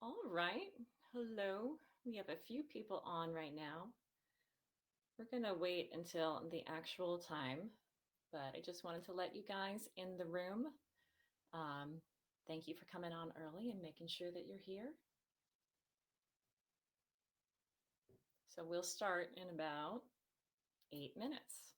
All right. Hello. We have a few people on right now. We're going to wait until the actual time, but I just wanted to let you guys in the room. Um, Thank you for coming on early and making sure that you're here. So we'll start in about 8 minutes.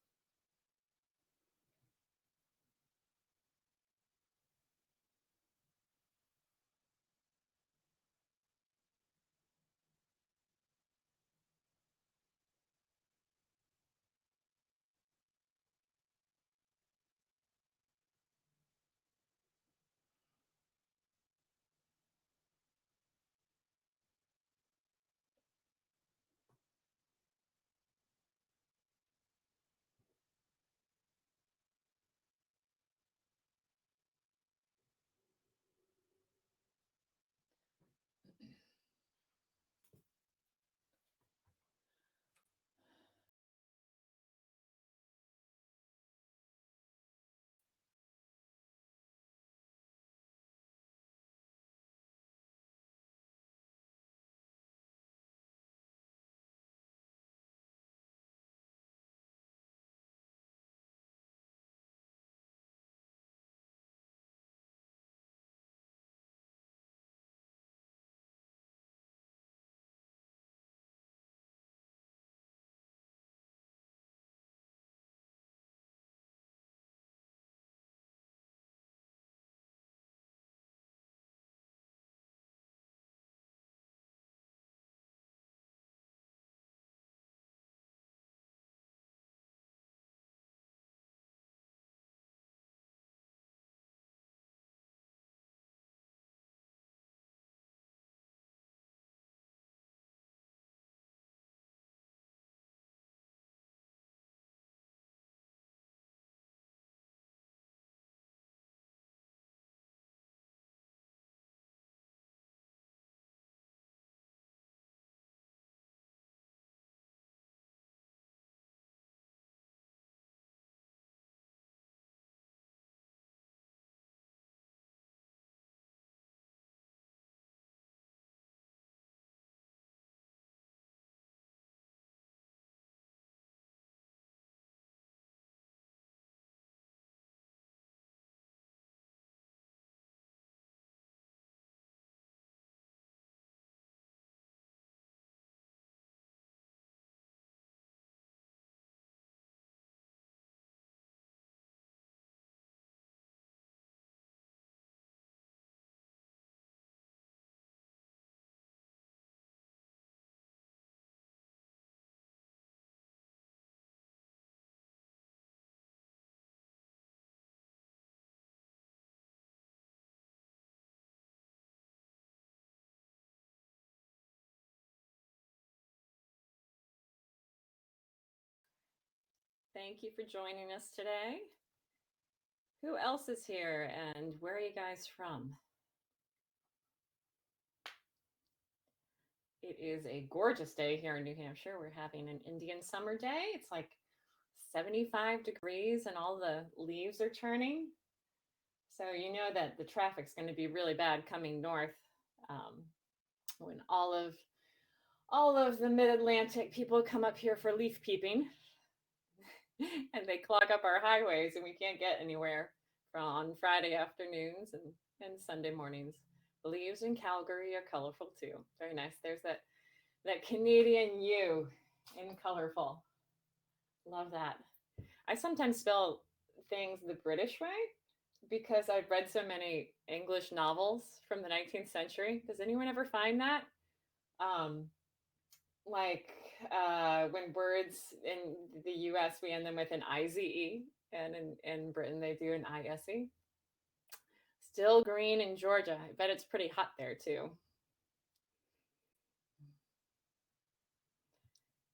Thank you for joining us today. Who else is here and where are you guys from? It is a gorgeous day here in New Hampshire. We're having an Indian summer day. It's like 75 degrees and all the leaves are turning. So you know that the traffic's going to be really bad coming north um, when all of the mid-Atlantic people come up here for leaf peeping and they clog up our highways and we can't get anywhere on Friday afternoons and Sunday mornings. The leaves in Calgary are colorful too. Very nice. There's that Canadian U in colorful. Love that. I sometimes spell things the British way because I've read so many English novels from the 19th century. Does anyone ever find that? Um, like when words in the US, we end them with an IZE, and in Britain, they do an ISE. Still green in Georgia. I bet it's pretty hot there too.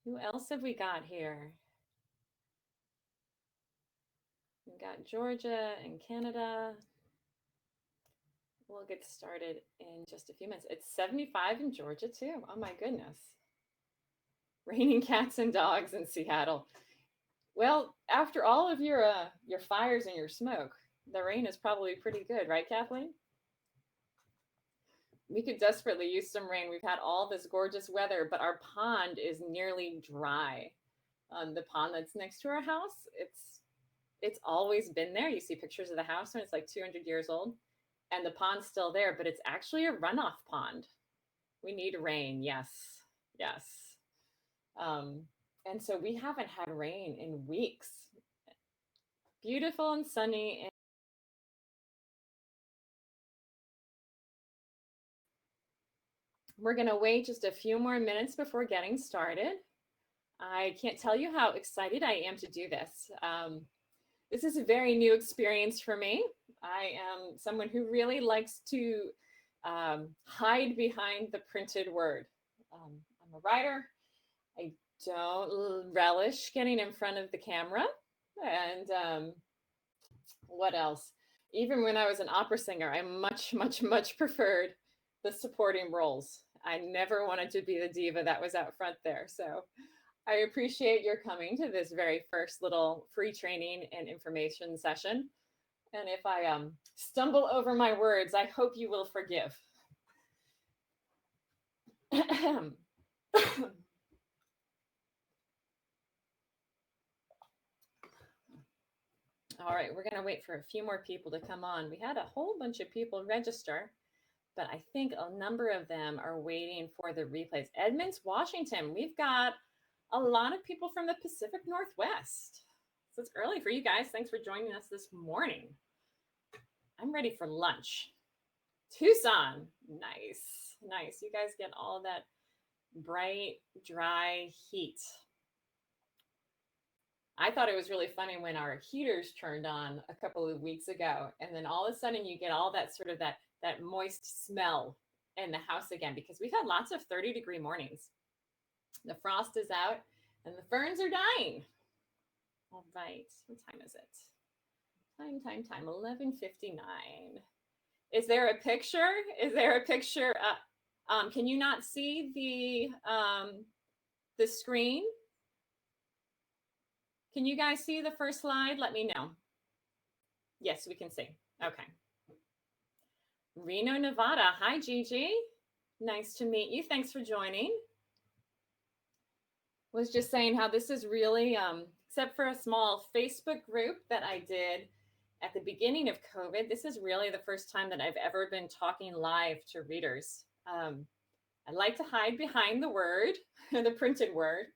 Who else have we got here? We've got Georgia and Canada. We'll get started in just a few minutes. It's 75 in Georgia too. Oh my goodness. Raining cats and dogs in Seattle. Well, after all of your fires and your smoke, the rain is probably pretty good, right, Kathleen? We could desperately use some rain. We've had all this gorgeous weather, but our pond is nearly dry. The pond that's next to our house, it's always been there. You see pictures of the house and it's like 200 years old, and the pond's still there, but it's actually a runoff pond. We need rain. Yes. Yes. Um, and so we haven't had rain in weeks. Beautiful and sunny. And we're going to wait just a few more minutes before getting started. I can't tell you how excited I am to do this. This is a very new experience for me. I am someone who really likes to hide behind the printed word. I'm a writer. I don't relish getting in front of the camera. And what else? Even when I was an opera singer, I much preferred the supporting roles. I never wanted to be the diva that was out front there. So I appreciate your coming to this very first little free training and information session. And if I stumble over my words, I hope you will forgive. All right, we're going to wait for a few more people to come on. We had a whole bunch of people register, but I think a number of them are waiting for the replays. Edmonds, Washington, we've got a lot of people from the Pacific Northwest. So it's early for you guys. Thanks for joining us this morning. I'm ready for lunch. Tucson, nice, nice. You guys get all that bright, dry heat. I thought it was really funny when our heaters turned on a couple of weeks ago, and then all of a sudden you get all that sort of that moist smell in the house again, because we've had lots of 30-degree mornings. The frost is out and the ferns are dying. All right, what time is it? Time, 11:59. Is there a picture? Is there a picture? Can you not see the screen? Can you guys see the first slide? Let me know. Yes, we can see. Okay. Reno, Nevada. Hi, Gigi. Nice to meet you. Thanks for joining. Was just saying how this is really, except for a small Facebook group that I did at the beginning of COVID, this is really the first time that I've ever been talking live to readers. I like to hide behind the word, the printed word.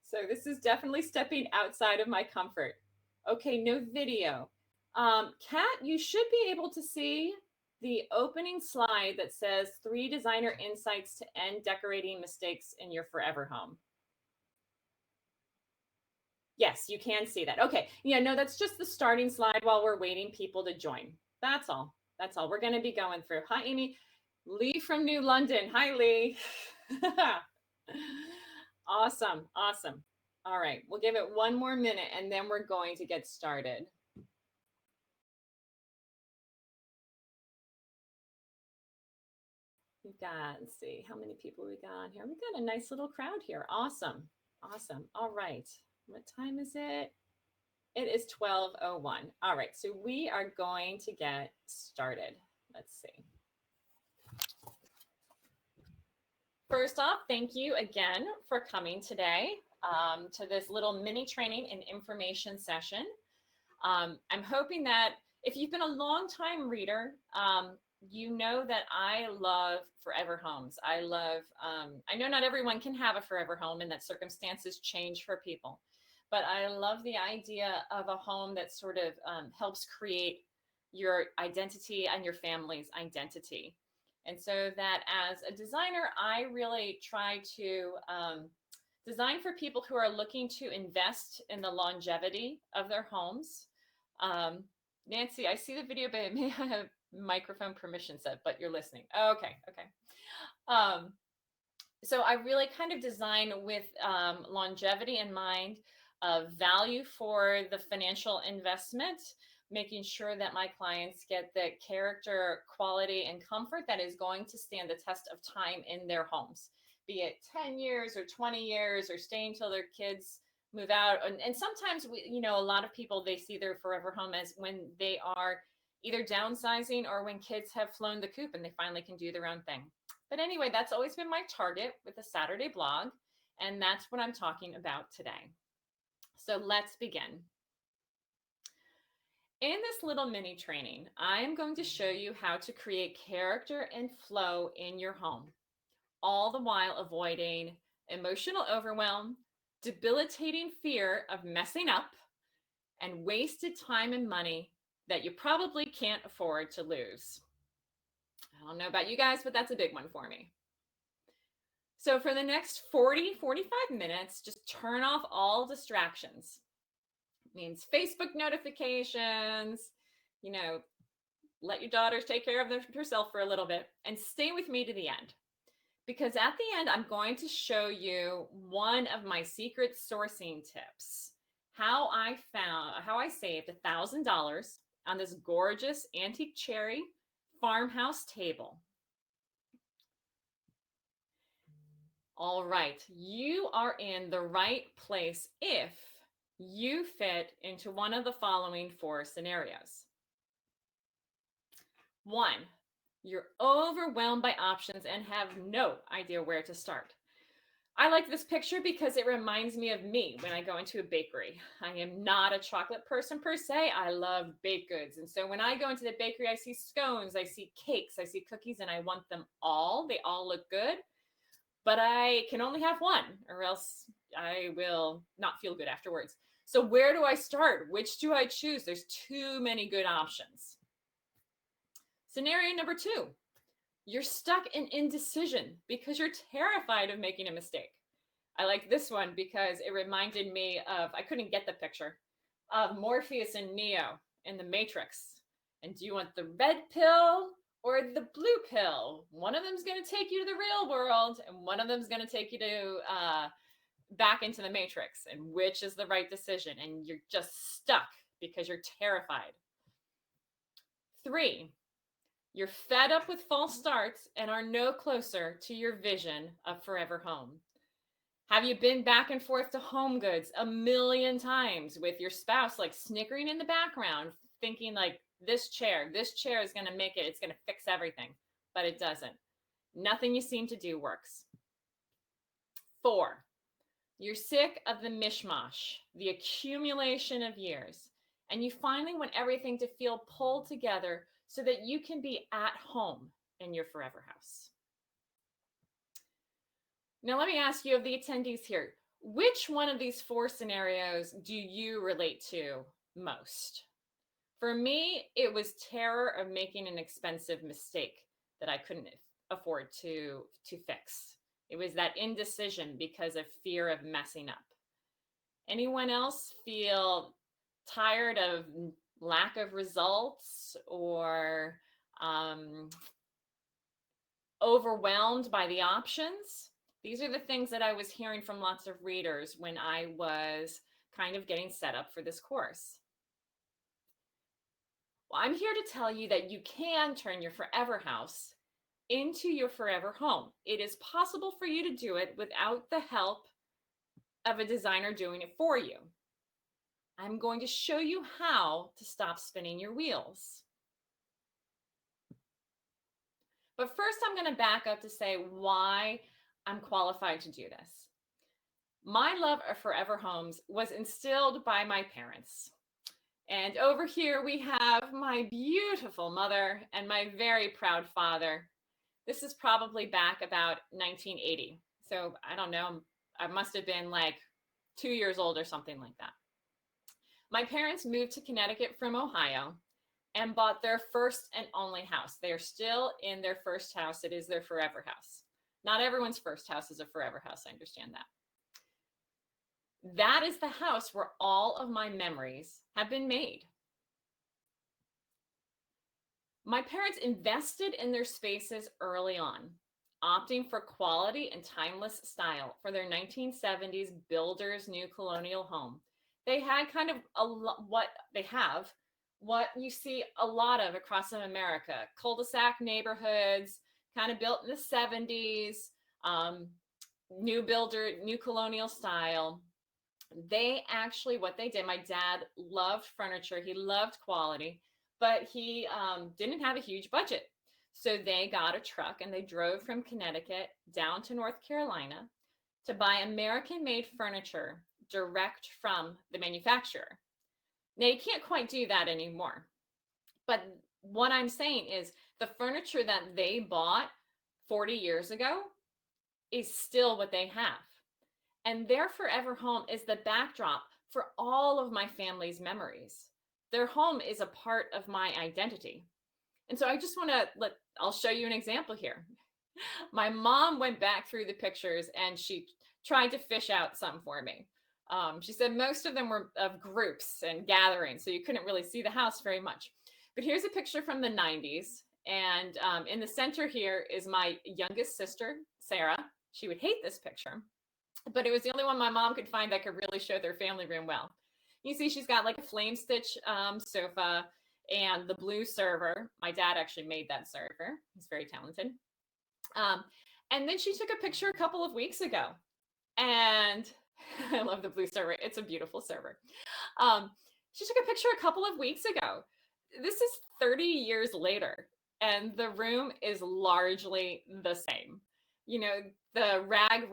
So this is definitely stepping outside of my comfort. Okay, no video. Kat, you should be able to see the opening slide that says 3 designer insights to end decorating mistakes in your forever home. Yes, you can see that. Okay, yeah, no, that's just the starting slide while we're waiting people to join. That's all. That's all we're going to be going through. Hi, Amy. Lee from New London. Hi, Lee. Awesome. Awesome. All right. We'll give it one more minute and then we're going to get started. We've got, let's see, how many people we got on here? We've got a nice little crowd here. Awesome. Awesome. All right. What time is it? It is 12:01. All right. So we are going to get started. Let's see. First off, thank you again for coming today to this little mini training and information session. I'm hoping that if you've been a long time reader, you know that I love forever homes. I know not everyone can have a forever home and that circumstances change for people, but I love the idea of a home that sort of helps create your identity and your family's identity. And so that as a designer, I really try to design for people who are looking to invest in the longevity of their homes. Nancy, I see the video, but it may have microphone permission set, but you're listening. Okay. So I really kind of design with longevity in mind, value for the financial investment, making sure that my clients get the character, quality, and comfort that is going to stand the test of time in their homes, be it 10 years or 20 years or staying till their kids move out. And sometimes a lot of people, they see their forever home as when they are either downsizing or when kids have flown the coop and they finally can do their own thing. But anyway, that's always been my target with the Saturday blog, and that's what I'm talking about today. So let's begin. In this little mini training, I am going to show you how to create character and flow in your home, all the while avoiding emotional overwhelm, debilitating fear of messing up, and wasted time and money that you probably can't afford to lose. I don't know about you guys, but that's a big one for me. So for the next 45 minutes, just turn off all distractions. It means Facebook notifications, let your daughters take care of herself for a little bit and stay with me to the end. Because at the end, I'm going to show you one of my secret sourcing tips, how I saved $1,000 on this gorgeous antique cherry farmhouse table. All right, you are in the right place if you fit into one of the following 4 scenarios. 1, you're overwhelmed by options and have no idea where to start. I like this picture because it reminds me of me when I go into a bakery. I am not a chocolate person per se. I love baked goods. And so when I go into the bakery, I see scones, I see cakes, I see cookies, and I want them all. They all look good, but I can only have one or else I will not feel good afterwards. So where do I start? Which do I choose? There's too many good options. Scenario number 2. You're stuck in indecision because you're terrified of making a mistake. I like this one because it reminded me of, I couldn't get the picture, of Morpheus and Neo in the Matrix. And do you want the red pill or the blue pill? One of them's going to take you to the real world and one of them's going to take you to back into the Matrix. And which is the right decision? And you're just stuck because you're terrified. 3, you're fed up with false starts and are no closer to your vision of forever home. Have you been back and forth to Home Goods a million times with your spouse, like snickering in the background, thinking like this chair is going to make it, it's going to fix everything, but it doesn't. Nothing you seem to do works. 4, you're sick of the mishmash, the accumulation of years, and you finally want everything to feel pulled together so that you can be at home in your forever house. Now, let me ask you of the attendees here, which one of these 4 scenarios do you relate to most? For me, it was terror of making an expensive mistake that I couldn't afford to fix. It was that indecision because of fear of messing up. Anyone else feel tired of lack of results or overwhelmed by the options? These are the things that I was hearing from lots of readers when I was kind of getting set up for this course. Well, I'm here to tell you that you can turn your forever house into your forever home. It is possible for you to do it without the help of a designer doing it for you. I'm going to show you how to stop spinning your wheels. But first, I'm going to back up to say why I'm qualified to do this. My love of forever homes was instilled by my parents. And over here, we have my beautiful mother and my very proud father. This is probably back about 1980. So I don't know, I must have been like 2 years old or something like that. My parents moved to Connecticut from Ohio and bought their first and only house. They are still in their first house. It is their forever house. Not everyone's first house is a forever house. I understand that. That is the house where all of my memories have been made. My parents invested in their spaces early on, opting for quality and timeless style for their 1970s builder's new colonial home. They had kind of what you see a lot of across America, cul-de-sac neighborhoods, kind of built in the 70s, new colonial style. They actually, what they did, my dad loved furniture, he loved quality, but he didn't have a huge budget. So they got a truck and they drove from Connecticut down to North Carolina to buy American made furniture direct from the manufacturer. Now, you can't quite do that anymore. But what I'm saying is the furniture that they bought 40 years ago is still what they have. And their forever home is the backdrop for all of my family's memories. Their home is a part of my identity. And so I just want to I'll show you an example here. My mom went back through the pictures and she tried to fish out some for me. She said most of them were of groups and gatherings, so you couldn't really see the house very much. But here's a picture from the 90s. And in the center here is my youngest sister, Sarah. She would hate this picture, but it was the only one my mom could find that could really show their family room well. You see, she's got like a flame stitch sofa and the blue server. My dad actually made that server. He's very talented. And then she took a picture a couple of weeks ago. And I love the blue server. It's a beautiful server. She took a picture a couple of weeks ago. This is 30 years later, and the room is largely the same. You know, the rag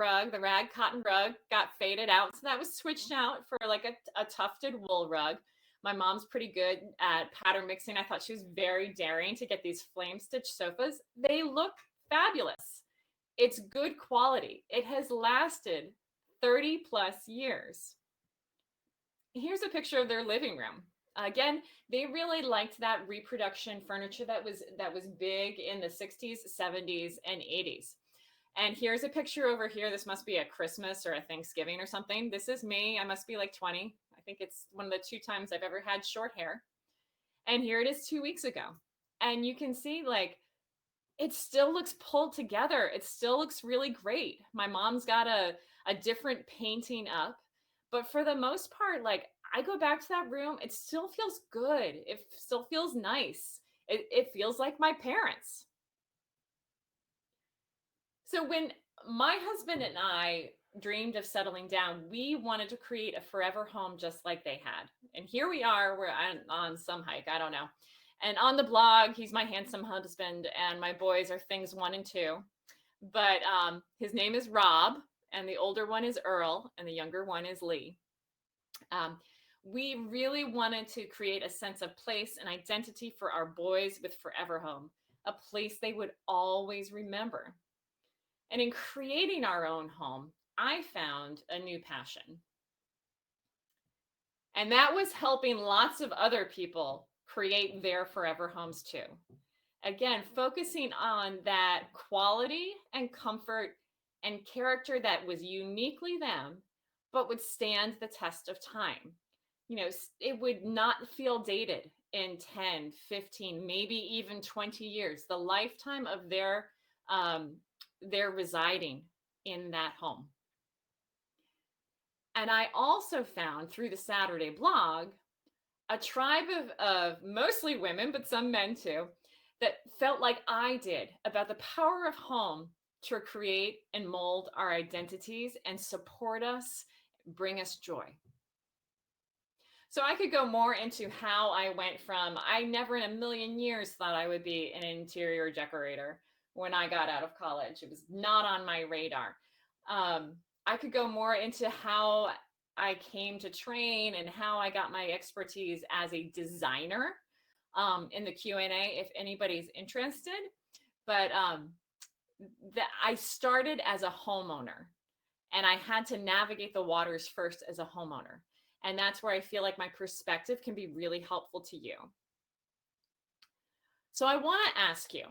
cotton rug got faded out. So that was switched out for like a tufted wool rug. My mom's pretty good at pattern mixing. I thought she was very daring to get these flame stitch sofas. They look fabulous. It's good quality. It has lasted 30 plus years. Here's a picture of their living room. Again, they really liked that reproduction furniture that was big in the 60s, 70s, and 80s. And here's a picture over here. This must be a Christmas or a Thanksgiving or something. This is me. I must be like 20. I think it's one of the 2 times I've ever had short hair. And here it is 2 weeks ago. And you can see like it still looks pulled together. It still looks really great. My mom's got a different painting up. But for the most part, like I go back to that room, it still feels good. It still feels nice. It feels like my parents. So when my husband and I dreamed of settling down, we wanted to create a forever home just like they had. And here we are, we're on some hike, I don't know. And on the blog, he's my handsome husband, and my boys are things 1 and 2. But his name is Rob, and the older one is Earl, and the younger one is Lee. We really wanted to create a sense of place and identity for our boys with Forever Home, a place they would always remember. And in creating our own home, I found a new passion. And that was helping lots of other people create their forever homes too. Again, focusing on that quality and comfort and character that was uniquely them, but would stand the test of time. You know, it would not feel dated in 10, 15, maybe even 20 years, the lifetime of their residing in that home. And I also found through the Saturday blog a tribe of mostly women, but some men too, that felt like I did about the power of home to create and mold our identities and support us, bring us joy. So I could go more into how I went from, I never in a million years thought I would be an interior decorator when I got out of college. It was not on my radar. I could go more into how I came to train and how I got my expertise as a designer in the Q&A if anybody's interested. But I started as a homeowner, and I had to navigate the waters first as a homeowner. And that's where I feel like my perspective can be really helpful to you. So I want to ask you,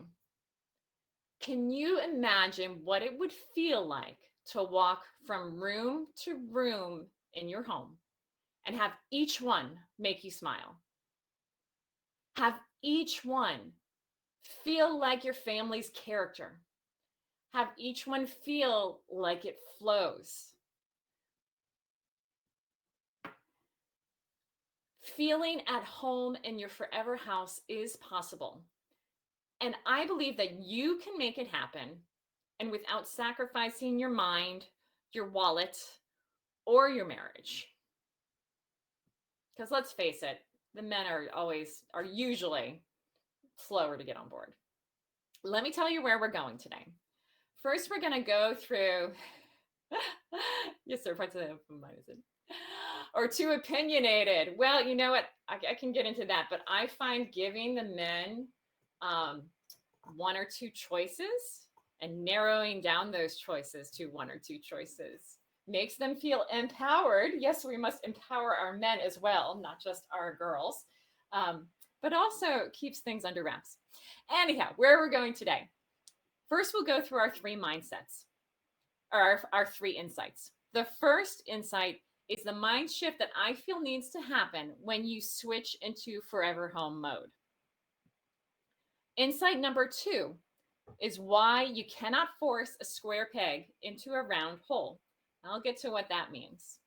can you imagine what it would feel like to walk from room to room in your home and have each one make you smile? Have each one feel like your family's character. Have each one feel like it flows. Feeling at home in your forever house is possible. And I believe that you can make it happen, and without sacrificing your mind, your wallet, or your marriage. Because let's face it, The men are usually slower to get on board. Let me tell you where we're going today. First, we're going to go through, yes, sir, parts of the mindset. Or too opinionated. Well, you know what? I can get into that, but I find giving the men one or two choices and narrowing down those choices to one or two choices makes them feel empowered. Yes, we must empower our men as well, not just our girls, but also keeps things under wraps. Anyhow, where we're going today. First, we'll go through our three mindsets, or our three insights. The first insight is the mind shift that I feel needs to happen when you switch into forever home mode. Insight number two is why you cannot force a square peg into a round hole. I'll get to what that means.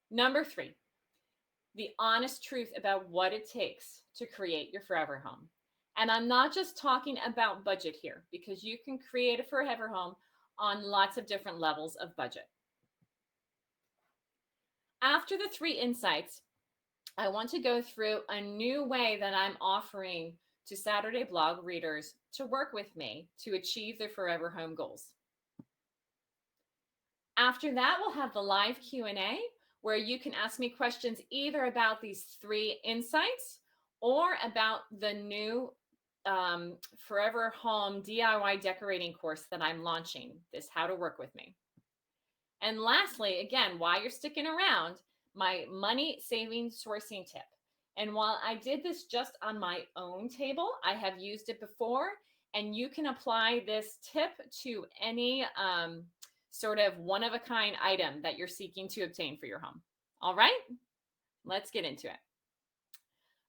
Number three, the honest truth about what it takes to create your forever home. And I'm not just talking about budget here, because you can create a forever home on lots of different levels of budget. After the three insights, I want to go through a new way that I'm offering to Saturday blog readers to work with me to achieve their forever home goals. After that, we'll have the live Q&A where you can ask me questions either about these three insights or about the new Forever Home DIY decorating course that I'm launching, this How to Work With Me. And lastly, again, while you're sticking around, my money saving sourcing tip. And while I did this just on my own table, I have used it before, and you can apply this tip to any sort of one-of-a-kind item that you're seeking to obtain for your home. All right, let's get into it.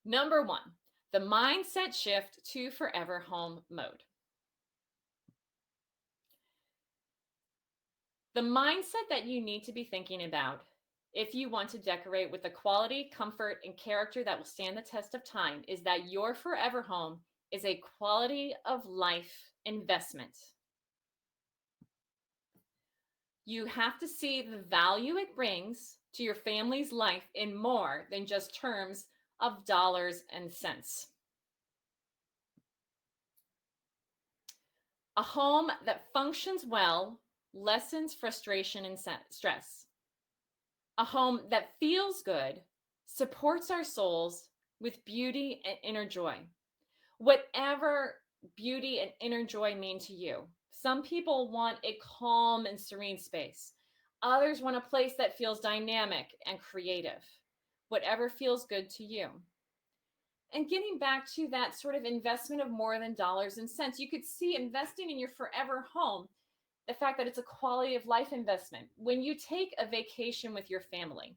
Number one, the mindset shift to forever home mode. The mindset that you need to be thinking about if you want to decorate with the quality, comfort, and character that will stand the test of time is that your forever home is a quality of life investment. You have to see the value it brings to your family's life in more than just terms of dollars and cents. A home that functions well lessens frustration and stress. A home that feels good supports our souls with beauty and inner joy. Whatever beauty and inner joy mean to you. Some people want a calm and serene space. Others want a place that feels dynamic and creative. Whatever feels good to you. And getting back to that sort of investment of more than dollars and cents, you could see investing in your forever home, the fact that it's a quality of life investment. When you take a vacation with your family,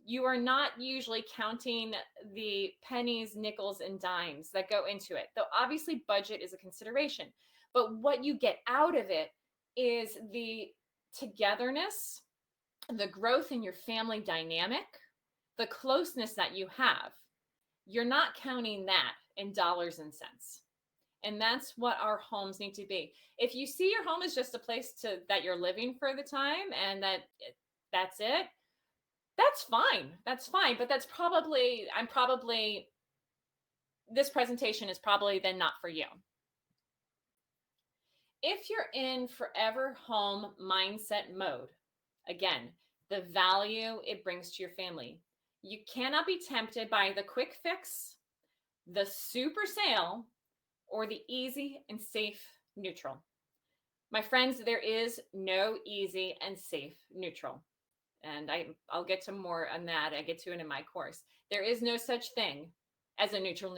you are not usually counting the pennies, nickels, and dimes that go into it. Though obviously budget is a consideration, but what you get out of it is the togetherness, the growth in your family dynamic, the closeness that you have. You're not counting that in dollars and cents. And that's what our homes need to be. If you see your home as just a place that you're living for the time and that's it, that's fine. That's fine. But this presentation is probably then not for you. If you're in forever home mindset mode, again, the value it brings to your family, you cannot be tempted by the quick fix, the super sale, or the easy and safe neutral. My friends, there is no easy and safe neutral. And I'll get to more on that. I get to it in my course. There is no such thing as a neutral.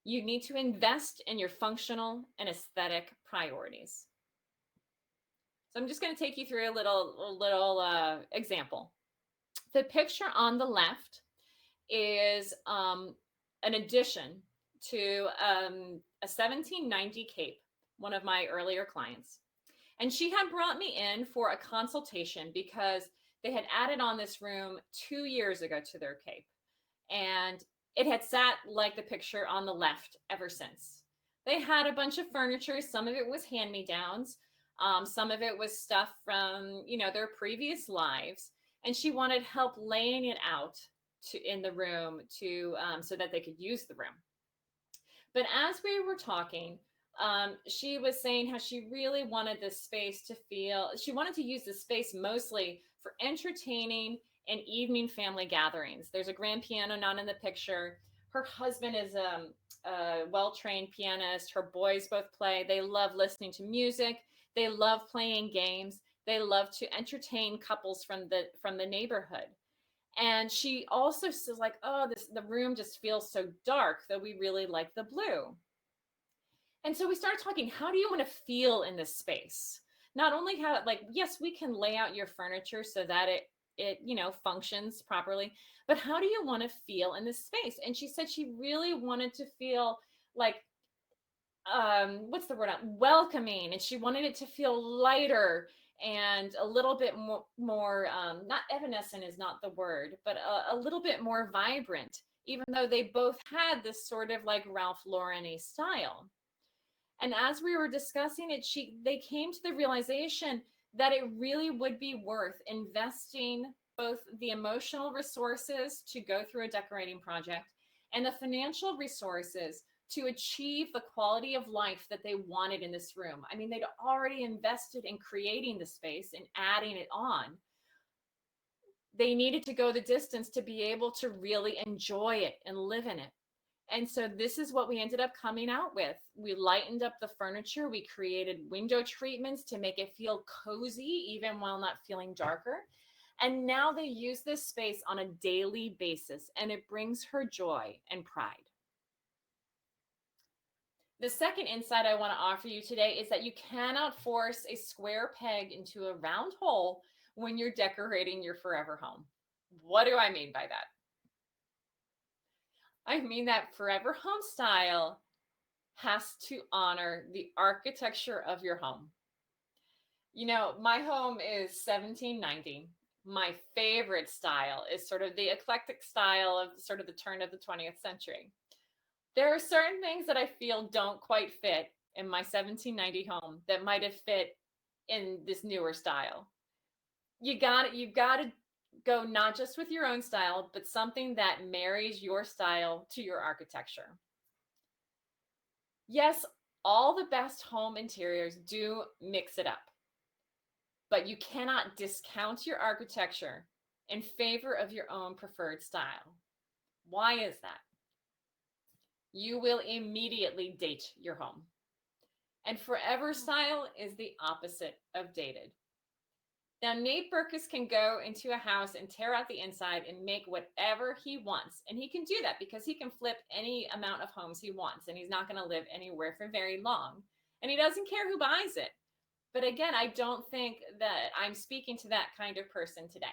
You need to invest in your functional and aesthetic priorities. So I'm just going to take you through a little example. The picture on the left is an addition to a 1790 cape, one of my earlier clients. And she had brought me in for a consultation because they had added on this room 2 years ago to their cape. And it had sat like the picture on the left ever since. They had a bunch of furniture. Some of it was hand-me-downs. Some of it was stuff from, their previous lives. and she wanted help laying it out in the room to so that they could use the room. But as we were talking, she was saying how she really wanted this space to feel, she wanted to use this space mostly for entertaining and evening family gatherings. There's a grand piano not in the picture. Her husband is a well trained pianist. Her boys both play. They love listening to music. They love playing games. They love to entertain couples from the neighborhood. And she also says like, oh, the room just feels so dark, though we really like the blue. And so we started talking, how do you want to feel in this space? Not only how, like, yes, we can lay out your furniture so that it functions properly, but how do you want to feel in this space? And she said she really wanted to feel like, what's the word, welcoming, and she wanted it to feel lighter and a little bit more not evanescent is not the word, but a little bit more vibrant, even though they both had this sort of like Ralph Lauren-y style. And as we were discussing it, they came to the realization that it really would be worth investing both the emotional resources to go through a decorating project and the financial resources to achieve the quality of life that they wanted in this room. I mean, they'd already invested in creating the space and adding it on. They needed to go the distance to be able to really enjoy it and live in it. And so this is what we ended up coming out with. We lightened up the furniture. We created window treatments to make it feel cozy, even while not feeling darker. And now they use this space on a daily basis, and it brings her joy and pride. The second insight I want to offer you today is that you cannot force a square peg into a round hole when you're decorating your forever home. What do I mean by that? I mean that forever home style has to honor the architecture of your home. You know, my home is 1790. My favorite style is sort of the eclectic style of sort of the turn of the 20th century. There are certain things that I feel don't quite fit in my 1790 home that might have fit in this newer style. You've got to go not just with your own style, but something that marries your style to your architecture. Yes, all the best home interiors do mix it up, but you cannot discount your architecture in favor of your own preferred style. Why is that? You will immediately date your home. And forever style is the opposite of dated. Now, Nate Berkus can go into a house and tear out the inside and make whatever he wants. And he can do that because he can flip any amount of homes he wants, and he's not going to live anywhere for very long. And he doesn't care who buys it. But again, I don't think that I'm speaking to that kind of person today.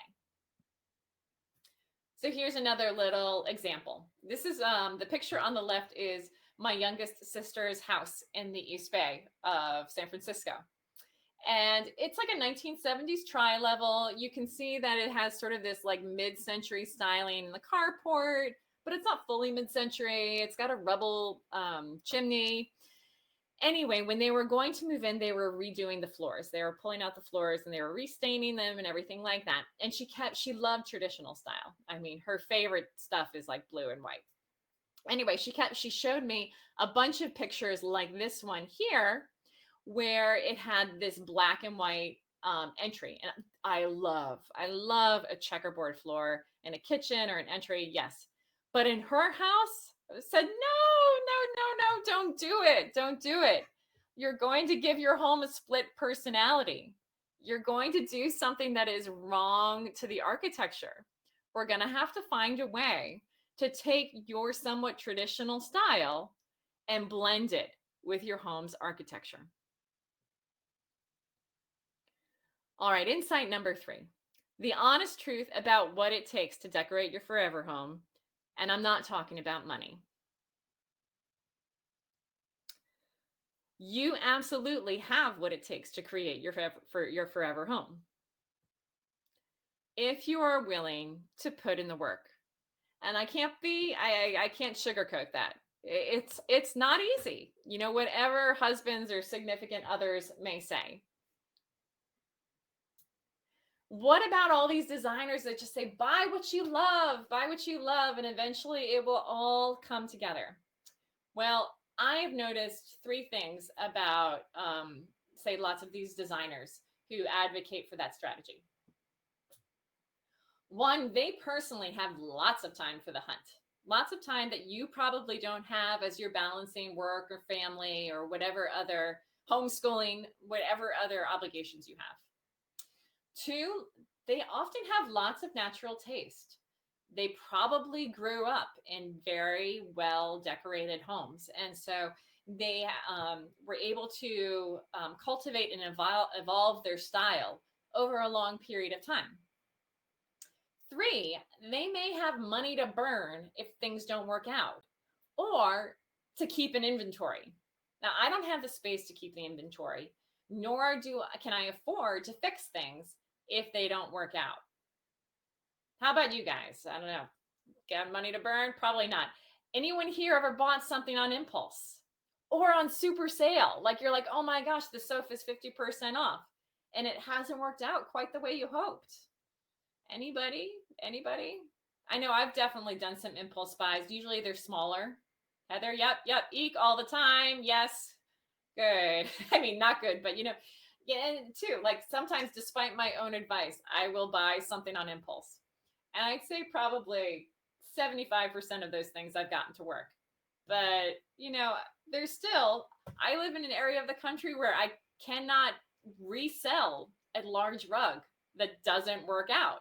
So here's another little example. This is the picture on the left is my youngest sister's house in the East Bay of San Francisco. And it's like a 1970s tri-level. You can see that it has sort of this like mid-century styling in the carport, but it's not fully mid-century. It's got a rubble chimney. Anyway, when they were going to move in, they were redoing the floors. They were pulling out the floors and they were restaining them and everything like that. And she loved traditional style. I mean, her favorite stuff is like blue and white. Anyway, she showed me a bunch of pictures like this one here, where it had this black and white entry. And I love a checkerboard floor in a kitchen or an entry. Yes. But in her house, I said, no, don't do it. Don't do it. You're going to give your home a split personality. You're going to do something that is wrong to the architecture. We're going to have to find a way to take your somewhat traditional style and blend it with your home's architecture. All right, insight number 3, the honest truth about what it takes to decorate your forever home. And I'm not talking about money. You absolutely have what it takes to create your forever home, if you are willing to put in the work. And I can't sugarcoat that. It's not easy, you know, whatever husbands or significant others may say. What about all these designers that just say, buy buy what you love, and eventually it will all come together? Well, I've noticed three things about, say, lots of these designers who advocate for that strategy. One, they personally have lots of time for the hunt, lots of time that you probably don't have as you're balancing work or family or whatever other homeschooling, whatever other obligations you have. Two, they often have lots of natural taste. They probably grew up in very well decorated homes. And so they were able to cultivate and evolve their style over a long period of time. Three, they may have money to burn if things don't work out, or to keep an inventory. Now, I don't have the space to keep the inventory, nor can I afford to fix things if they don't work out. How about you guys? I don't know. Got money to burn? Probably not. Anyone here ever bought something on impulse or on super sale? Like you're like, oh my gosh, the sofa's 50% off, and it hasn't worked out quite the way you hoped. Anybody? Anybody? I know I've definitely done some impulse buys. Usually they're smaller. Heather, yep, eek all the time. Yes. Good. I mean, not good, but yeah, too. Like sometimes, despite my own advice, I will buy something on impulse. And I'd say probably 75% of those things I've gotten to work. But, there's still, I live in an area of the country where I cannot resell a large rug that doesn't work out.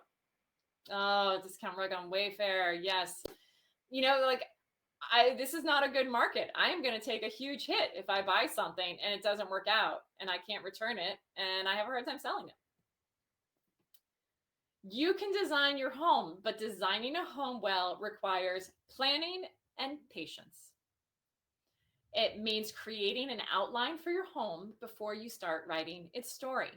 Oh, discount rug on Wayfair. Yes. Like this is not a good market. I am going to take a huge hit if I buy something and it doesn't work out and I can't return it and I have a hard time selling it. You can design your home, but designing a home well requires planning and patience. It means creating an outline for your home before you start writing its story.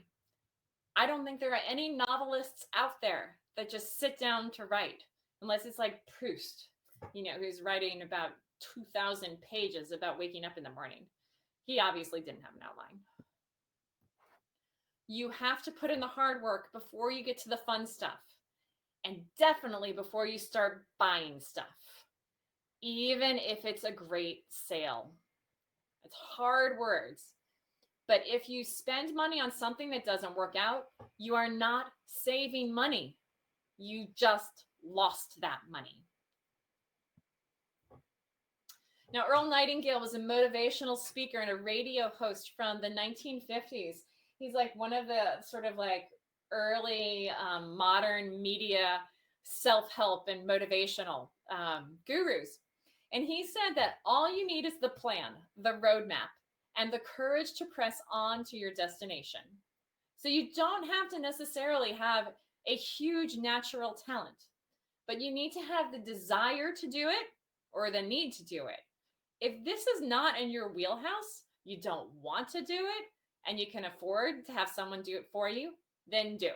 I don't think there are any novelists out there that just sit down to write, unless it's like Proust, who's writing about 2,000 pages about waking up in the morning. He obviously didn't have an outline. You have to put in the hard work before you get to the fun stuff, and definitely before you start buying stuff, even if it's a great sale. It's hard words. But if you spend money on something that doesn't work out, you are not saving money. You just lost that money. Now, Earl Nightingale was a motivational speaker and a radio host from the 1950s. He's like one of the sort of like early modern media self-help and motivational gurus. And he said that all you need is the plan, the roadmap, and the courage to press on to your destination. So you don't have to necessarily have a huge natural talent, but you need to have the desire to do it or the need to do it. If this is not in your wheelhouse, you don't want to do it, and you can afford to have someone do it for you, then do.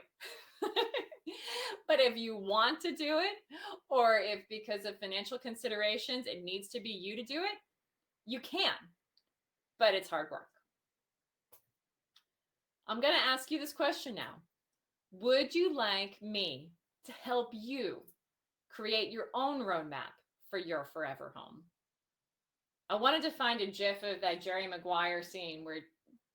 But if you want to do it, or if because of financial considerations, it needs to be you to do it, you can, but it's hard work. I'm going to ask you this question now. Would you like me to help you create your own roadmap for your forever home? I wanted to find a GIF of that Jerry Maguire scene where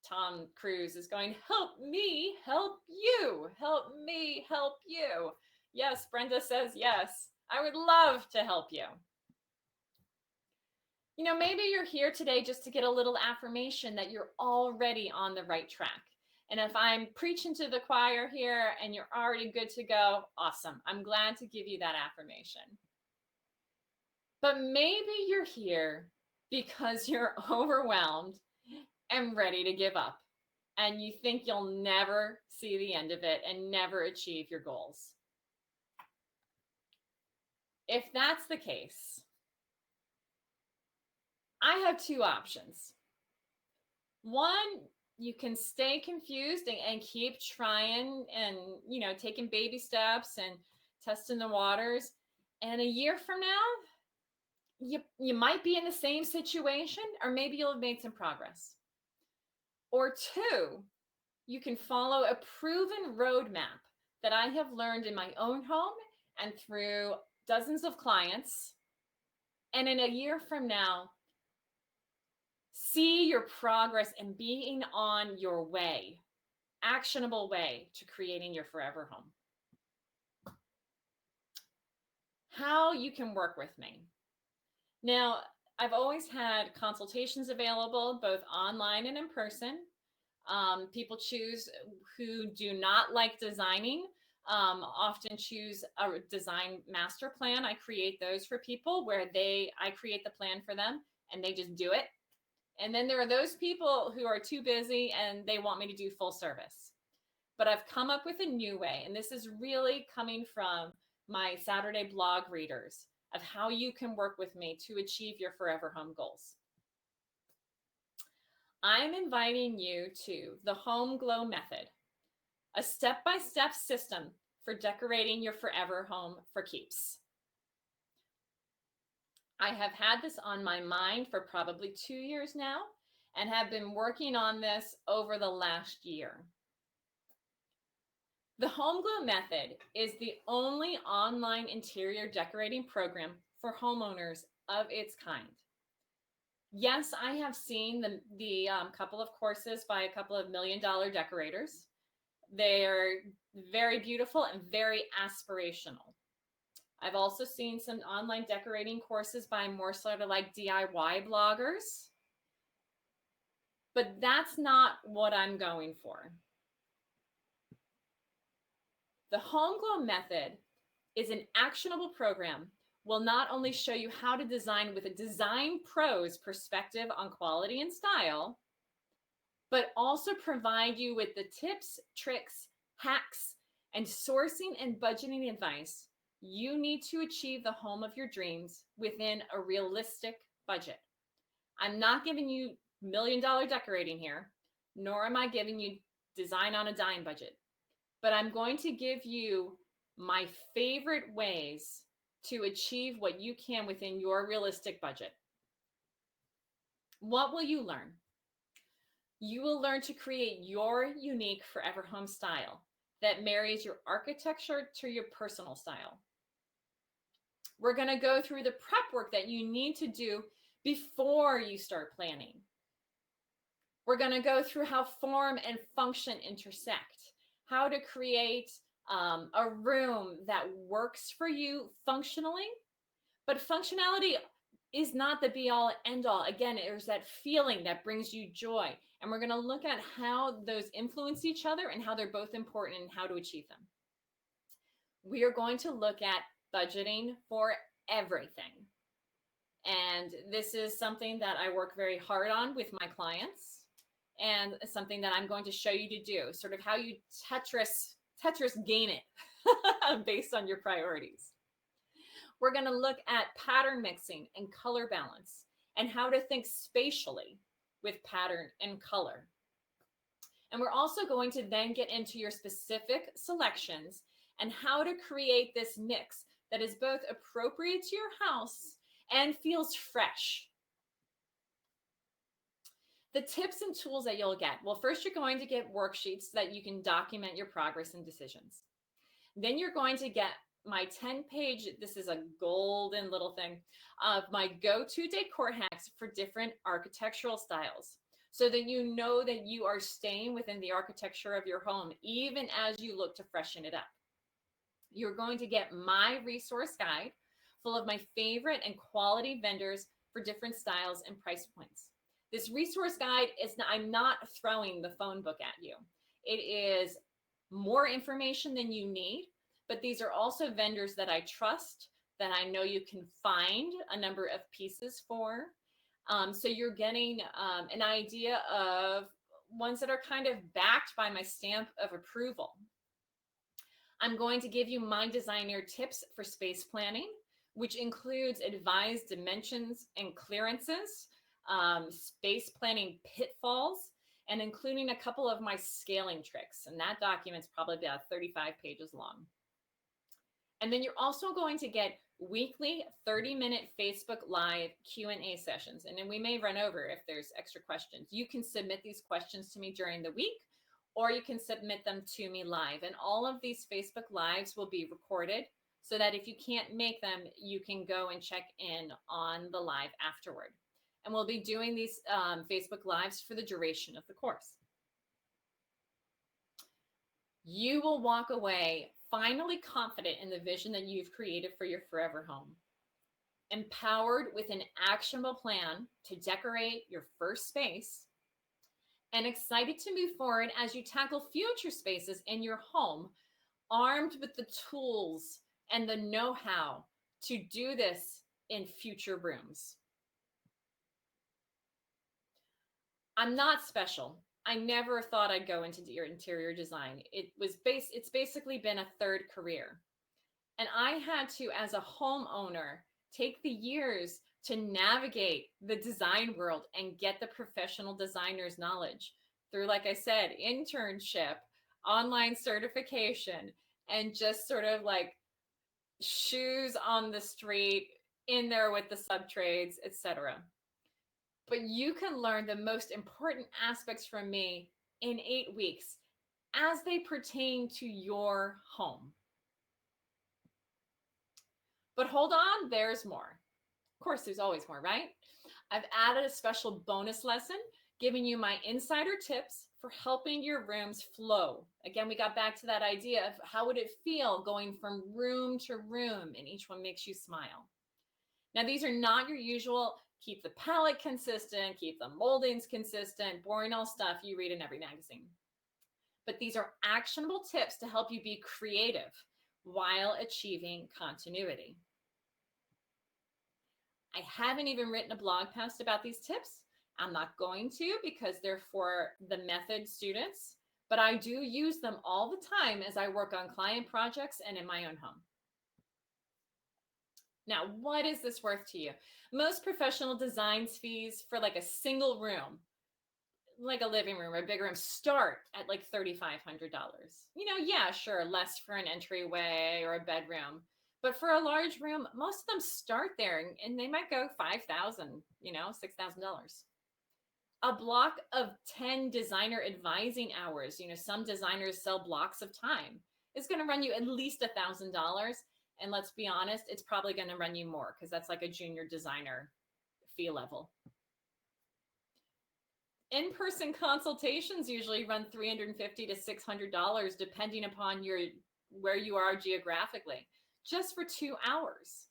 Tom Cruise is going, help me, help you, help me, help you. Yes, Brenda says yes. I would love to help you. Maybe you're here today just to get a little affirmation that you're already on the right track. And if I'm preaching to the choir here and you're already good to go, awesome. I'm glad to give you that affirmation. But maybe you're here because you're overwhelmed and ready to give up. And you think you'll never see the end of it and never achieve your goals. If that's the case, I have two options. One, you can stay confused and keep trying and, taking baby steps and testing the waters. And a year from now, you might be in the same situation, or maybe you'll have made some progress. Or two, you can follow a proven roadmap that I have learned in my own home and through dozens of clients. And in a year from now, see your progress and being on your way, actionable way to creating your forever home. How you can work with me. Now, I've always had consultations available, both online and in person. People choose who do not like designing, often choose a design master plan. I create those for people where I create the plan for them and they just do it. And then there are those people who are too busy and they want me to do full service. But I've come up with a new way, and this is really coming from my Saturday blog readers, of how you can work with me to achieve your forever home goals. I'm inviting you to the Home Glow Method, a step-by-step system for decorating your forever home for keeps. I have had this on my mind for probably 2 years now and have been working on this over the last year. The Home Glow Method is the only online interior decorating program for homeowners of its kind. Yes, I have seen the couple of courses by a couple of $1 million decorators. They're very beautiful and very aspirational. I've also seen some online decorating courses by more sort of like DIY bloggers. But that's not what I'm going for. The Home Glow Method is an actionable program, will not only show you how to design with a design pro's perspective on quality and style, but also provide you with the tips, tricks, hacks, and sourcing and budgeting advice you need to achieve the home of your dreams within a realistic budget. I'm not giving you $1 million decorating here, nor am I giving you design on a dime budget, but I'm going to give you my favorite ways to achieve what you can within your realistic budget. What will you learn? You will learn to create your unique forever home style that marries your architecture to your personal style. We're going to go through the prep work that you need to do before you start planning. We're going to go through how form and function intersect, how to create a room that works for you functionally, but functionality is not the be all end all. Again, there's that feeling that brings you joy. And we're going to look at how those influence each other and how they're both important and how to achieve them. We are going to look at budgeting for everything. And this is something that I work very hard on with my clients, and something that I'm going to show you to do, sort of how you Tetris game it based on your priorities. We're going to look at pattern mixing and color balance and how to think spatially with pattern and color. And we're also going to then get into your specific selections and how to create this mix that is both appropriate to your house and feels fresh. The tips and tools that you'll get. Well, first you're going to get worksheets so that you can document your progress and decisions. Then you're going to get my 10-page, this is a golden little thing, of my go-to decor hacks for different architectural styles, so that you know that you are staying within the architecture of your home, even as you look to freshen it up. You're going to get my resource guide full of my favorite and quality vendors for different styles and price points. This resource guide I'm not throwing the phone book at you. It is more information than you need, but these are also vendors that I trust, that I know you can find a number of pieces for. So you're getting an idea of ones that are kind of backed by my stamp of approval. I'm going to give you my designer tips for space planning, which includes advised dimensions and clearances, space planning pitfalls, and including a couple of my scaling tricks. And that document's probably about 35 pages long. And then you're also going to get weekly 30-minute Facebook Live Q&A sessions. And then we may run over if there's extra questions. You can submit these questions to me during the week, or you can submit them to me live. And all of these Facebook Lives will be recorded so that if you can't make them, you can go and check in on the live afterward. And we'll be doing these Facebook Lives for the duration of the course. You will walk away finally confident in the vision that you've created for your forever home, empowered with an actionable plan to decorate your first space, and excited to move forward as you tackle future spaces in your home, armed with the tools and the know-how to do this in future rooms. I'm not special. I never thought I'd go into your interior design. It's basically been a third career. And I had to, as a homeowner, take the years to navigate the design world and get the professional designer's knowledge through, like I said, internship, online certification, and just sort of like shoes on the street, in there with the sub trades, etc. But you can learn the most important aspects from me in 8 weeks as they pertain to your home. But hold on, there's more. Of course, there's always more, right? I've added a special bonus lesson giving you my insider tips for helping your rooms flow. Again, we got back to that idea of how would it feel going from room to room, and each one makes you smile. Now, these are not your usual keep the palette consistent, keep the moldings consistent, boring old stuff you read in every magazine. But these are actionable tips to help you be creative while achieving continuity. I haven't even written a blog post about these tips. I'm not going to because they're for the method students, but I do use them all the time as I work on client projects and in my own home. Now, what is this worth to you? Most professional designs fees for like a single room, like a living room or a big room, start at like $3,500. Yeah, sure, less for an entryway or a bedroom. But for a large room, most of them start there and they might go $5,000, $6,000. A block of 10 designer advising hours, some designers sell blocks of time, is going to run you at least $1,000. And let's be honest, it's probably going to run you more because that's like a junior designer fee level. In-person consultations usually run $350 to $600 depending upon where you are geographically, just for 2 hours.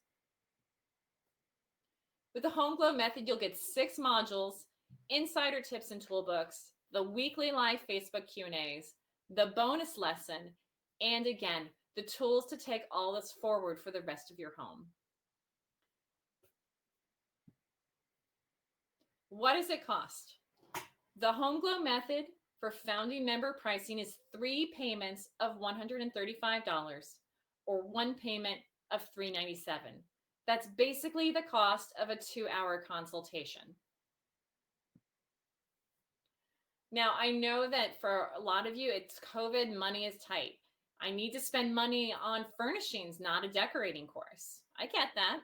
With the Home Glow method, you'll get 6 modules, insider tips and toolbooks, the weekly live Facebook Q&As, the bonus lesson, and again, the tools to take all this forward for the rest of your home. What does it cost? The Home Glow method for founding member pricing is 3 payments of $135 or 1 payment of $397. That's basically the cost of a 2-hour consultation. Now, I know that for a lot of you, it's COVID, money is tight. I need to spend money on furnishings, not a decorating course. I get that.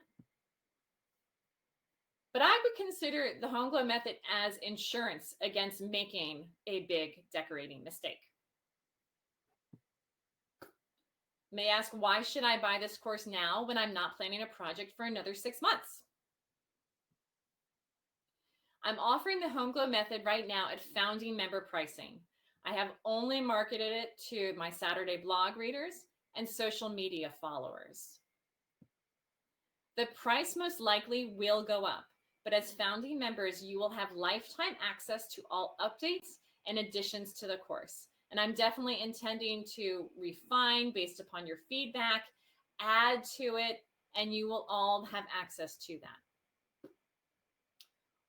But I would consider the Home Glow method as insurance against making a big decorating mistake. You may ask, why should I buy this course now when I'm not planning a project for another 6 months? I'm offering the Home Glow method right now at founding member pricing. I have only marketed it to my Saturday blog readers and social media followers. The price most likely will go up, but as founding members, you will have lifetime access to all updates and additions to the course. And I'm definitely intending to refine based upon your feedback, add to it, and you will all have access to that.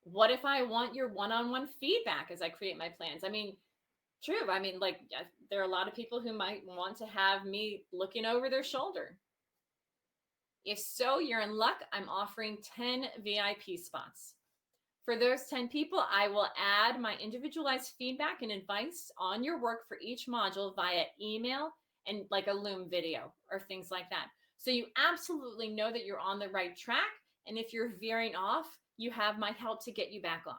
What if I want your one-on-one feedback as I create my plans? True. There are a lot of people who might want to have me looking over their shoulder. If so, you're in luck. I'm offering 10 VIP spots. For those 10 people, I will add my individualized feedback and advice on your work for each module via email and like a Loom video or things like that. So you absolutely know that you're on the right track. And if you're veering off, you have my help to get you back on.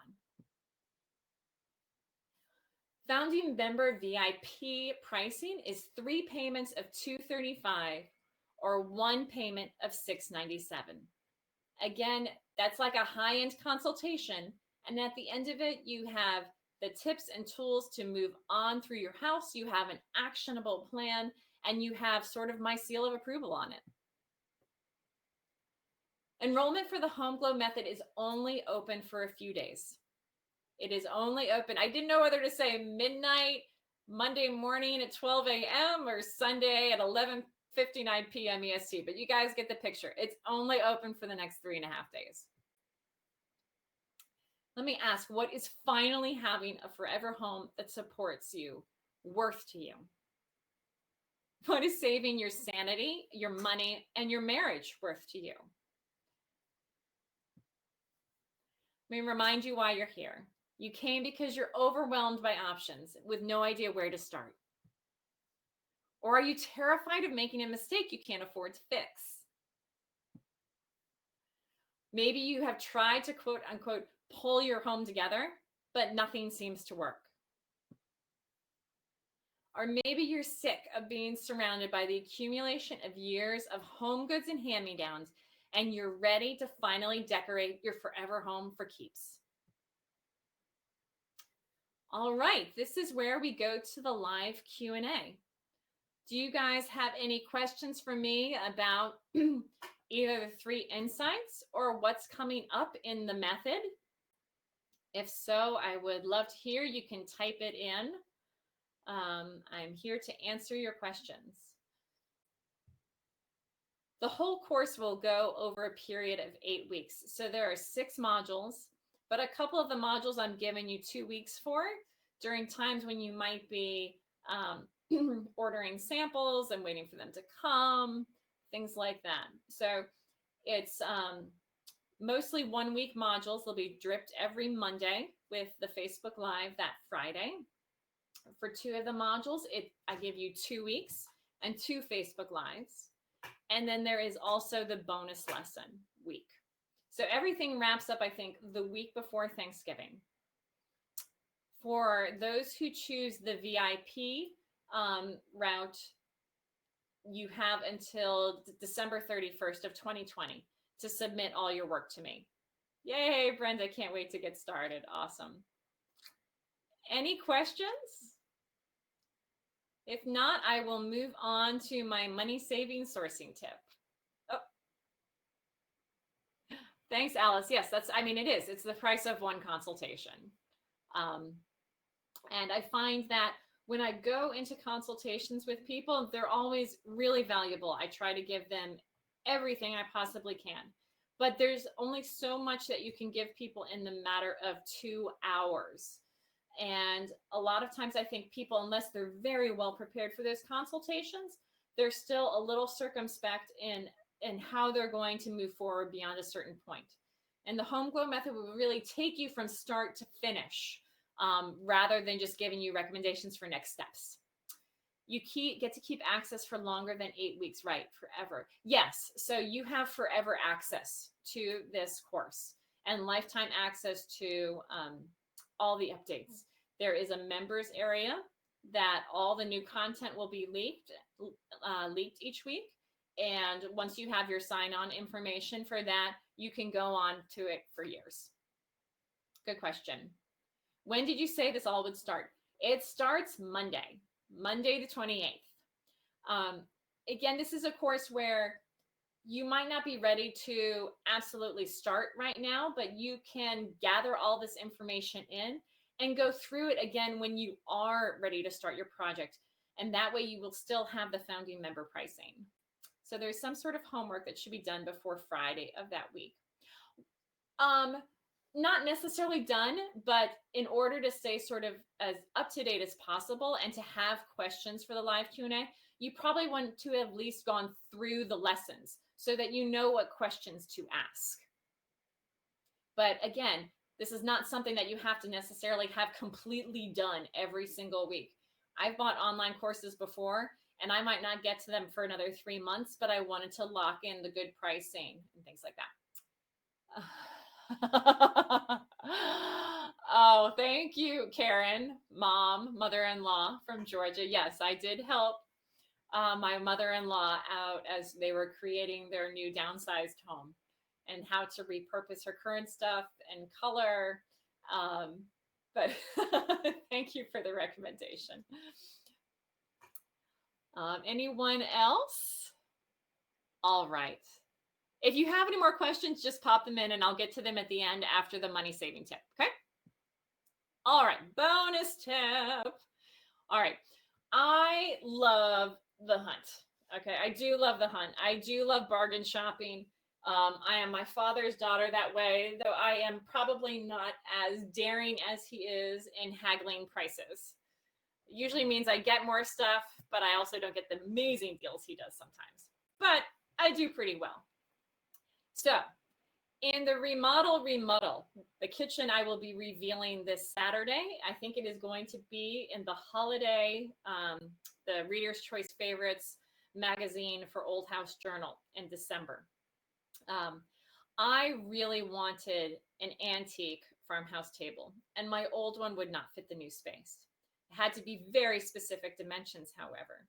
Founding member VIP pricing is 3 payments of $235 or 1 payment of $697. Again, that's like a high-end consultation. And at the end of it, you have the tips and tools to move on through your house. You have an actionable plan, and you have sort of my seal of approval on it. Enrollment for the Home Glow Method is only open for a few days. It is only open. I didn't know whether to say midnight, Monday morning at 12 a.m. or Sunday at 11:59 p.m. EST, but you guys get the picture. It's only open for the next 3.5 days. Let me ask, what is finally having a forever home that supports you worth to you? What is saving your sanity, your money, and your marriage worth to you? Let me remind you why you're here. You came because you're overwhelmed by options with no idea where to start. Or are you terrified of making a mistake you can't afford to fix? Maybe you have tried to quote unquote pull your home together, but nothing seems to work. Or maybe you're sick of being surrounded by the accumulation of years of home goods and hand-me-downs, and you're ready to finally decorate your forever home for keeps. All right, this is where we go to the live Q&A. Do you guys have any questions for me about either the 3 insights or what's coming up in the method? If so, I would love to hear. You can type it in. I'm here to answer your questions. The whole course will go over a period of 8 weeks. So there are 6 modules, but a couple of the modules I'm giving you 2 weeks for during times when you might be ordering samples and waiting for them to come, things like that. So it's mostly 1 week modules. They'll be dripped every Monday with the Facebook Live that Friday. For 2 of the modules, I give you 2 weeks and 2 Facebook Lives. And then there is also the bonus lesson week. So everything wraps up, I think, the week before Thanksgiving. For those who choose the VIP route, you have until December 31st of 2020 to submit all your work to me. Yay, Brenda, can't wait to get started. Awesome. Any questions? If not, I will move on to my money saving sourcing tip. Oh, thanks, Alice. Yes, it is. It's the price of 1 consultation. And I find that when I go into consultations with people, they're always really valuable. I try to give them everything I possibly can. But there's only so much that you can give people in the matter of 2 hours. And a lot of times I think people, unless they're very well prepared for those consultations, they're still a little circumspect in how they're going to move forward beyond a certain point. And the Home Glow Method will really take you from start to finish, rather than just giving you recommendations for next steps. You get to keep access for longer than 8 weeks, right? Forever. Yes. So you have forever access to this course and lifetime access to all the updates. There is a members area that all the new content will be leaked each week. And once you have your sign-on information for that, you can go on to it for years. Good question. When did you say this all would start? It starts Monday the 28th. Again, this is a course where you might not be ready to absolutely start right now, but you can gather all this information in and go through it again when you are ready to start your project. And that way you will still have the founding member pricing. So there's some sort of homework that should be done before Friday of that week. Not necessarily done, but in order to stay sort of as up to date as possible and to have questions for the live Q&A, you probably want to have at least gone through the lessons so that you know what questions to ask. But again, this is not something that you have to necessarily have completely done every single week. I've bought online courses before, and I might not get to them for another 3 months, but I wanted to lock in the good pricing and things like that. Oh, thank you, Karen, mother-in-law from Georgia. Yes, I did help my mother-in-law out as they were creating their new downsized home and how to repurpose her current stuff and color. Um, but thank you for the recommendation. Anyone else? All right. If you have any more questions, just pop them in and I'll get to them at the end after the money saving tip. Okay. All right. Bonus tip. All right. I love the hunt. Okay. I do love the hunt. I do love bargain shopping. I am my father's daughter that way, though I am probably not as daring as he is in haggling prices. Usually means I get more stuff, but I also don't get the amazing deals he does sometimes. But I do pretty well. So, in the remodel, the kitchen I will be revealing this Saturday. I think it is going to be in the holiday, the Reader's Choice Favorites magazine for Old House Journal in December. I really wanted an antique farmhouse table, and my old one would not fit the new space. It had to be very specific dimensions, however.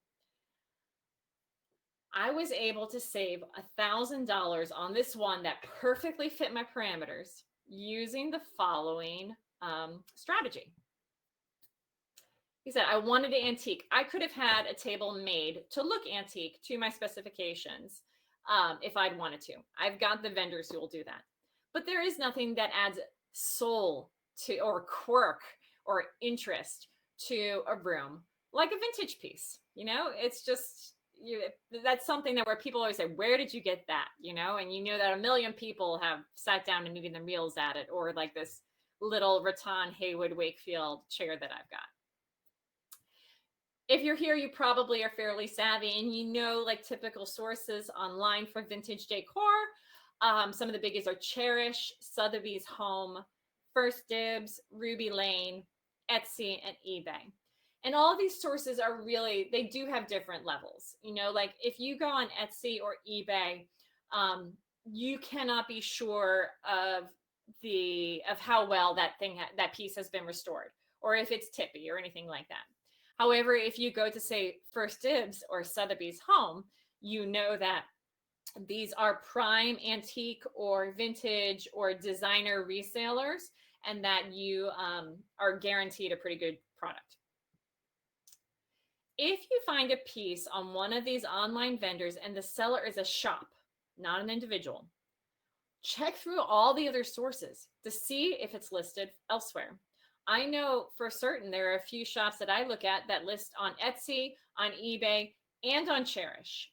I was able to save $1,000 on this one that perfectly fit my parameters using the following strategy. He said, I wanted an antique. I could have had a table made to look antique to my specifications if I'd wanted to. I've got the vendors who will do that. But there is nothing that adds soul to or quirk or interest to a room like a vintage piece. You know, it's just that's something that where people always say, where did you get that? You know, and you know that a million people have sat down and eaten their meals at it, or like this little rattan Haywood Wakefield chair that I've got. If you're here, you probably are fairly savvy and you know like typical sources online for vintage decor. Some of the biggies are Cherish, Sotheby's Home, First Dibs, Ruby Lane, Etsy, and eBay. And all of these sources are really, they do have different levels. You know, like if you go on Etsy or eBay, you cannot be sure of how well that piece has been restored, or if it's tippy or anything like that. However, if you go to say First Dibs or Sotheby's Home, you know that these are prime antique or vintage or designer resellers, and that you are guaranteed a pretty good product. If you find a piece on one of these online vendors and the seller is a shop, not an individual, check through all the other sources to see if it's listed elsewhere. I know for certain there are a few shops that I look at that list on Etsy, on eBay, and on Cherish.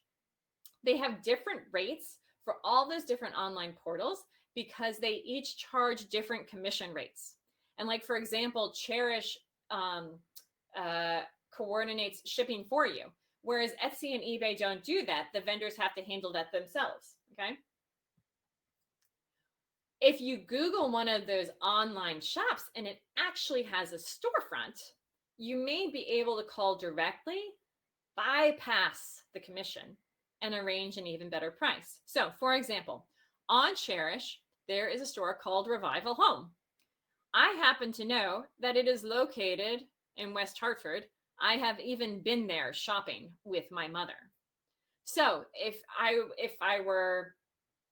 They have different rates for all those different online portals because they each charge different commission rates. And like, for example, Cherish coordinates shipping for you, whereas Etsy and eBay don't do that. The vendors have to handle that themselves, okay? If you Google one of those online shops and it actually has a storefront, you may be able to call directly, bypass the commission, and arrange an even better price. So, for example, on Cherish, there is a store called Revival Home. I happen to know that it is located in West Hartford. I have even been there shopping with my mother. So, if I were,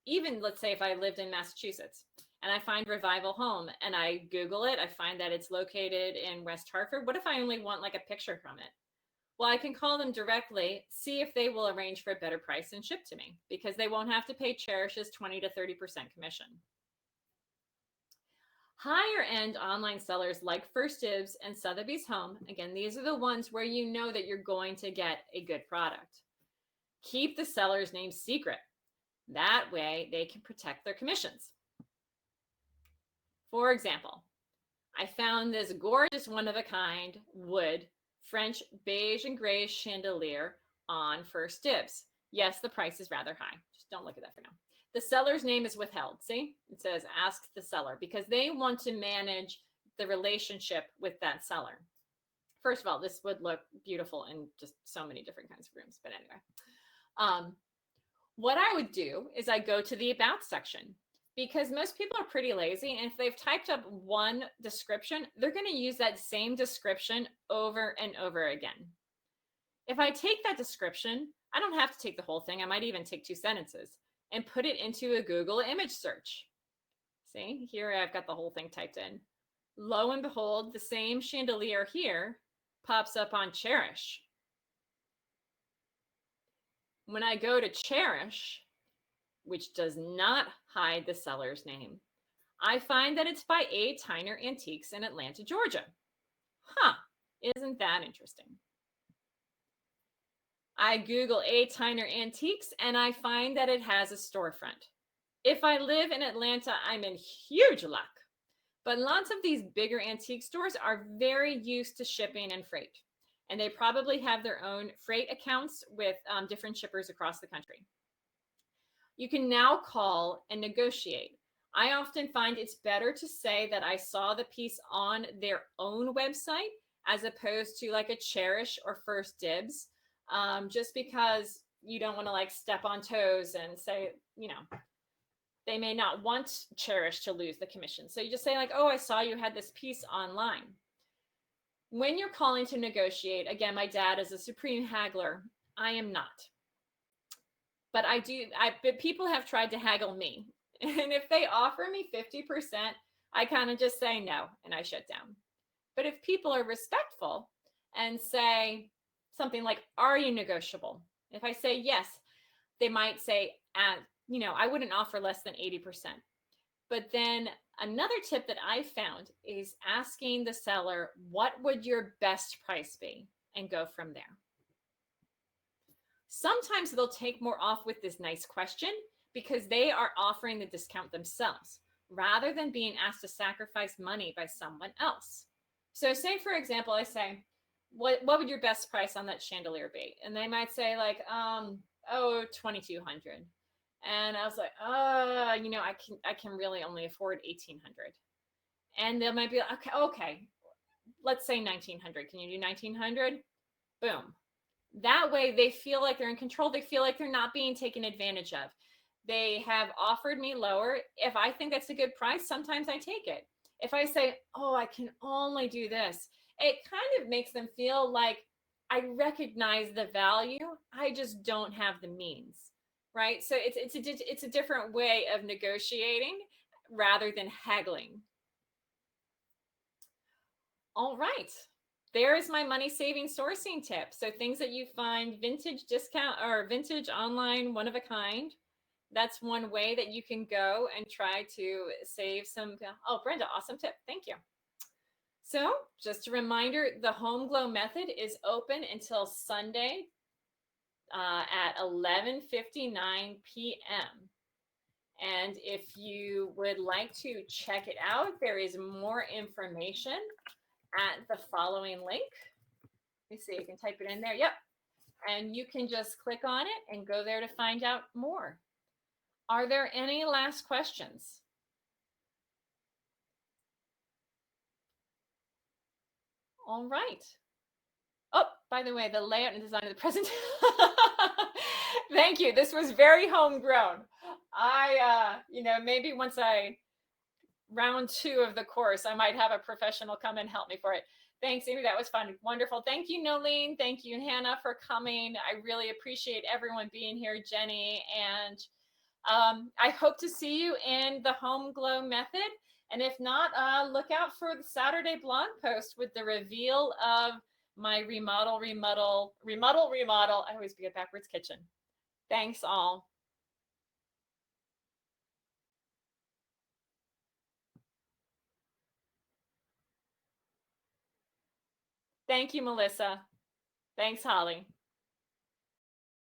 even let's say if I lived in Massachusetts and I find Revival Home and I Google it, I find that it's located in West Hartford. What if I only want like a picture from it? Well, I can call them directly, see if they will arrange for a better price and ship to me, because they won't have to pay Cherish's 20 to 30% commission. Higher end online sellers like First Dibs and Sotheby's Home, again, these are the ones where you know that you're going to get a good product. Keep the seller's name secret. That way they can protect their commissions. For example, I found this gorgeous one-of-a-kind wood French beige and gray chandelier on First Dibs. Yes, the price is rather high. Just don't look at that for now. The seller's name is withheld. See, it says ask the seller, because they want to manage the relationship with that seller. First of all, this would look beautiful in just so many different kinds of rooms. But anyway, what I would do is I go to the About section, because most people are pretty lazy. And if they've typed up one description, they're going to use that same description over and over again. If I take that description, I don't have to take the whole thing. I might even take 2 sentences and put it into a Google image search. See, here I've got the whole thing typed in. Lo and behold, the same chandelier here pops up on Cherish. When I go to Cherish, which does not hide the seller's name, I find that it's by A. Tyner Antiques in Atlanta, Georgia. Huh, isn't that interesting? I Google A. Tyner Antiques and I find that it has a storefront. If I live in Atlanta, I'm in huge luck. But lots of these bigger antique stores are very used to shipping and freight. And they probably have their own freight accounts with different shippers across the country. You can now call and negotiate. I often find it's better to say that I saw the piece on their own website as opposed to like a Cherish or First Dibs, just because you don't want to like step on toes and say, they may not want Cherish to lose the commission. So you just say like, oh, I saw you had this piece online. When you're calling to negotiate, again, my dad is a supreme haggler. I am not. But but people have tried to haggle me. And if they offer me 50%, I kind of just say no and I shut down. But if people are respectful and say something like, are you negotiable? If I say yes, they might say, I wouldn't offer less than 80%. But then another tip that I found is asking the seller, what would your best price be? And go from there. Sometimes they'll take more off with this nice question because they are offering the discount themselves rather than being asked to sacrifice money by someone else. So say, for example, I say, what would your best price on that chandelier be? And they might say like, $2,200. And I was like, I can really only afford $1,800. And they might be like, okay, let's say $1,900. Can you do $1,900? Boom. That way they feel like they're in control. They feel like they're not being taken advantage of. They have offered me lower. If I think that's a good price, sometimes I take it. If I say, oh, I can only do this, it kind of makes them feel like I recognize the value. I just don't have the means, right? So it's a different way of negotiating rather than haggling. All right. There is my money saving sourcing tip. So things that you find vintage discount or vintage online, one of a kind. That's one way that you can go and try to save some. Oh, Brenda, awesome tip. Thank you. So just a reminder, the Home Glow method is open until Sunday at 11:59 p.m. And if you would like to check it out, there is more information at the following link. Let me see, you can type it in there. Yep. And you can just click on it and go there to find out more. Are there any last questions? All right. Oh, by the way, the layout and design of the presentation. Thank you. This was very homegrown. Maybe once round 2 of the course, I might have a professional come and help me for it. Thanks, Amy. That was fun. Wonderful. Thank you, Nolene. Thank you, Hannah, for coming. I really appreciate everyone being here, Jenny. And I hope to see you in the Home Glow method. And if not, look out for the Saturday blog post with the reveal of my remodel. I always forget backwards kitchen. Thanks all. Thank you, Melissa. Thanks, Holly.